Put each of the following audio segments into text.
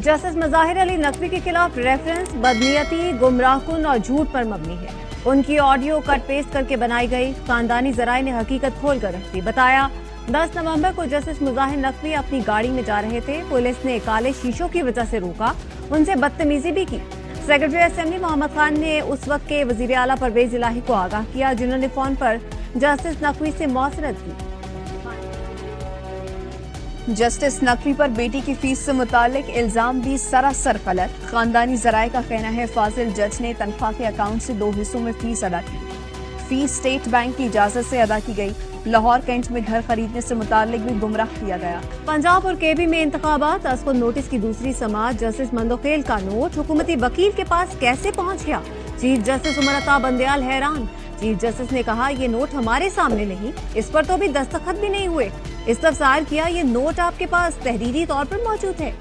Justice Mazahir Ali Naqvi के खिलाफ reference बदनीयती, गुमराहकुन और झूठ पर मबनी है। उनकी ऑडियो कट पेस्ट करके बनाई गई। खानदानी जराए ने हकीकत खोल कर रख दी। बताया 10 नवंबर को जस्टिस मज़ाहिर नकवी अपनी गाड़ी में जा रहे थे। पुलिस ने काले शीशों की वजह से रोका, उनसे बदतमीजी भी की। सेक्रेटरी असेंबली मोहम्मद खान ने उस वक्त के वजीर आला परवेज इलाही को आगाह किया, जिन्होंने फोन पर जस्टिस नकवी से मौसरत की। जस्टिस नकवी पर बेटी की फीस से मुतालिक इल्जाम भी सरासर गलत। खानदानी जराये का कहना है फाजिल जज ने तनख्वाह के अकाउंट से 2 हिस्सों में फीस अदा की। फीस स्टेट बैंक की इजाजत से अदा की गई। लाहौर कैंट में घर खरीदने से मुतालिक भी गुमराह किया गया। पंजाब और केबी में इंतखाबात, असको नोटिस की दूसरी समाअत। जस्टिस मंदोखेल का नोट हुकूमती वकील के पास कैसे पहुंच गया? चीफ जस्टिस उमर अता बंदयाल हैरान। चीफ जस्टिस ने कहा, ये नोट हमारे सामने नहीं, इस पर तो अभी दस्तखत भी नहीं हुए। इस्तफसार किया, ये नोट आपके पास तहरीरी तौर पर मौजूद है?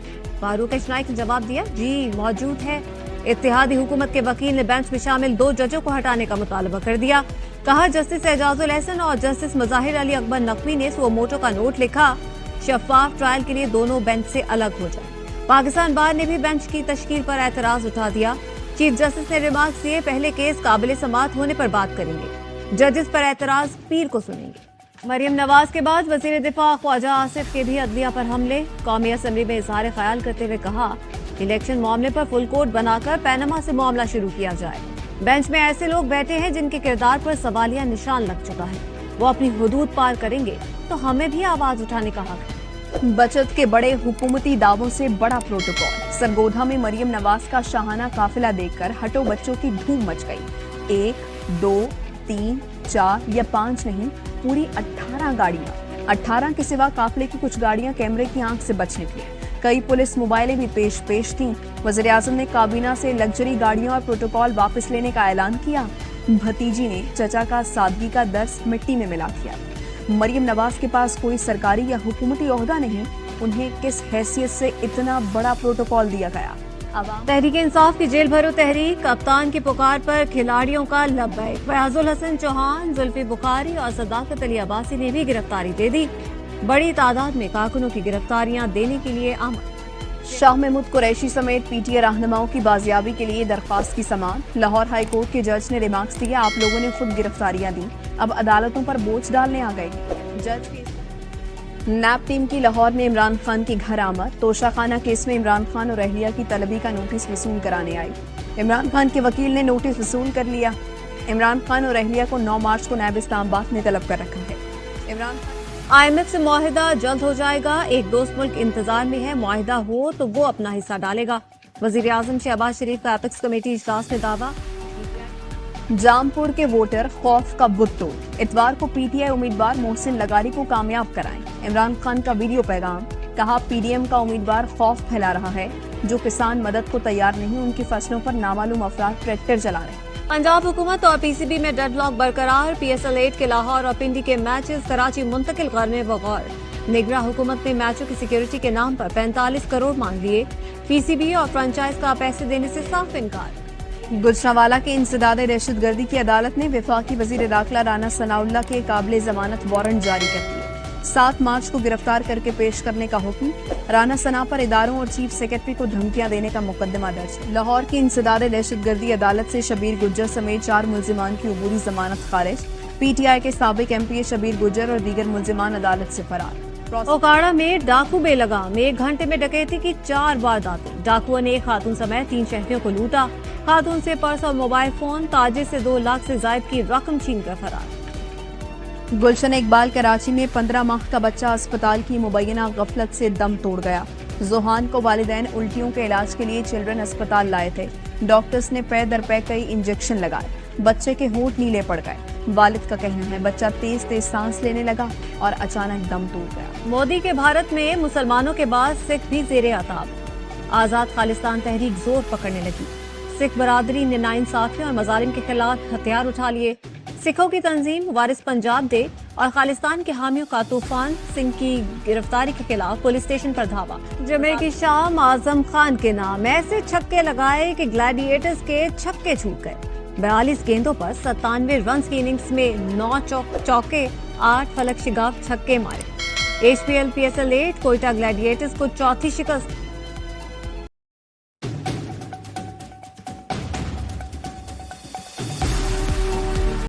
फारूक अशनाई ने जवाब दिया, जी मौजूद है। इत्तेहादी हुकूमत के वकील ने बेंच में शामिल 2 जजों को हटाने का मुतालबा कर दिया। कहा, जस्टिस एजाजुल एहसन और जस्टिस मज़ाहिर अली अकबर नकवी ने सो मोटो का नोट लिखा, शफाफ ट्रायल के लिए दोनों बेंच से अलग हो जाए। पाकिस्तान बार ने भी बेंच की तश्कील पर एतराज उठा दिया। चीफ जस्टिस ने रिमार्क्स दिए, पहले केस काबिल समाअत होने पर बात करेंगे, जजेस पर एतराज पीर को सुनेंगे। मरियम नवाज के बाद वजीर दिफा ख्वाजा आसिफ के भी अदलिया पर हमले। कौमी असम्बली में इजहार ख्याल करते हुए कहा, इलेक्शन मामले पर फुल कोर्ट बनाकर पैनमा से मामला शुरू किया जाए। बेंच में ऐसे लोग बैठे हैं जिनके किरदार पर सवालिया निशान लग चुका है, वो अपनी हुदूद पार करेंगे तो हमें भी आवाज उठाने का हक है। बचत के बड़े हुकूमती दावों से बड़ा प्रोटोकॉल। सरगोधा में मरियम नवाज का शाहाना काफिला देखकर हटो बच्चों की धूम मच गई। 1, 2, 3, 4 या 5 नहीं, पूरी 18 गाड़ियां। 18 के सिवा काफिले की कुछ गाड़ियां कैमरे की आंख से बच निकली। कई पुलिस मोबाइलें भी पेश थीं। वज़ीर आज़म ने काबीना से लग्जरी गाड़ियों और प्रोटोकॉल वापस लेने का ऐलान किया। भतीजी ने चचा का सादगी का दर्स मिट्टी में मिला दिया। मरियम नवाज के पास कोई सरकारी या हुकूमती ओहदा नहीं, उन्हें किस हैसियत से इतना बड़ा प्रोटोकॉल दिया गया? तहरीक इंसाफ की जेल भरो तहरीक, कप्तान की पुकार पर खिलाड़ियों का लब्बैक। फयाजुल हसन चौहान, जुल्फी बुखारी और सदाकत अली अब्बासी ने भी गिरफ्तारी दे दी। बड़ी तादाद में कारकुनों की गिरफ्तारियां देने के लिए आमद। शाह महमूद कुरैशी समेत पीटीए रहनुमाओं की बाजियाबी के लिए दरख्वास्त की समाअत। लाहौर हाई कोर्ट के जज ने रिमार्क्स दिया, आप लोगों ने खुद गिरफ्तारियां दी, अब अदालतों पर बोझ डालने आ गए। जज की नैब टीम की लाहौर में इमरान खान की घर आमद। तोशाखाना केस में इमरान खान और अहलिया की तलबी का नोटिस वसूल कराने आई। इमरान खान के वकील ने नोटिस वसूल कर लिया। इमरान खान और अहलिया को 9 मार्च को नैब इस्लामाबाद में तलब कर रखा है। इमरान IMF से मुआहिदा जल्द हो जाएगा। एक दोस्त मुल्क इंतजार में है, मुआहिदा हो तो वो अपना हिस्सा डालेगा। वजीर आजम शहबाज शरीफ का एपिक्स कमेटी इजलास में दावा। जामपुर के वोटर खौफ का बुत। इतवार को पीटीआई उम्मीदवार मोहसिन लगारी को कामयाब कराएं। इमरान खान का वीडियो पैगाम। कहा, पीडीएम का उम्मीदवार खौफ फैला रहा है, जो किसान मदद को तैयार नहीं, उनकी फसलों पर नामालूम अफराद ट्रैक्टर चला रहे हैं। पंजाब हुकूमत और पीसीबी में डेडलॉक बरकरार। PSL 8 के लाहौर और पिंडी के मैचेस कराची मुंतकिल करने बगौर। निगरां हुकूमत ने मैचों की सिक्योरिटी के नाम पर 45 करोड़ मांग लिए। पीसीबी और फ्रेंचाइज का पैसे देने से साफ इनकार। गुजरांवाला के इंसदादे दहशतगर्दी की अदालत ने वफाकी वजीर दाखिला राना सनाउल्लाह के काबिल जमानत वारंट जारी कर दिए। 7 मार्च को गिरफ्तार करके पेश करने का हुक्म। राना सना पर इदारों और चीफ सेक्रेटरी को धमकियां देने का मुकदमा दर्ज। लाहौर की इंसदादे दहशतगर्दी अदालत से शबीर गुज्जर समेत 4 मुल्जिमान की अबूरी जमानत खारिज। PTI के साबिक MPA शबीर गुज्जर और दीगर मुल्जिमान अदालत से फरार। ओकाड़ा में डाकू बेलगाम, 1 घंटे में डकैती की 4 वारदातें। डाकुओं ने एक खातून समेत 3 शहरियों को लूटा। खातून से पर्स और मोबाइल फोन, ताजिर से 2 लाख से जायद की रकम छीन कर फरार। गुलशन इकबाल कराची में 15 माह का बच्चा अस्पताल की मुबैना गफलत से दम तोड़ गया। जोहान को वालिदैन उल्टियों के इलाज के लिए चिल्ड्रन अस्पताल लाए थे। डॉक्टर्स ने पै दर पै कई इंजेक्शन लगाए। बच्चे के होंठ नीले पड़ गए। वालिद का कहना है, बच्चा तेज तेज सांस लेने लगा और अचानक दम टूट गया। मोदी के भारत में मुसलमानों के बाद सिख भी जेरे अताब। आजाद खालिस्तान तहरीक जोर पकड़ने लगी। सिख बरादरी ने नाइंसाफियों और मजालिम के खिलाफ हथियार उठा लिए। सिखों की तंजीम वारिस पंजाब दे और खालिस्तान के हामियों का तूफान सिंह की गिरफ्तारी के खिलाफ पुलिस स्टेशन पर धावा। जमे की शाम आजम खान के नाम ऐसे छक्के लगाए कि ग्लैडिएटर्स के छक्के छूट गए। 42 गेंदों पर 97 रन की इनिंग्स में 9 चौके 8 फलक शिगाफ छक्के मारे। HPL PSL 8 कोयटा ग्लैडिएटर्स को चौथी शिकस्त।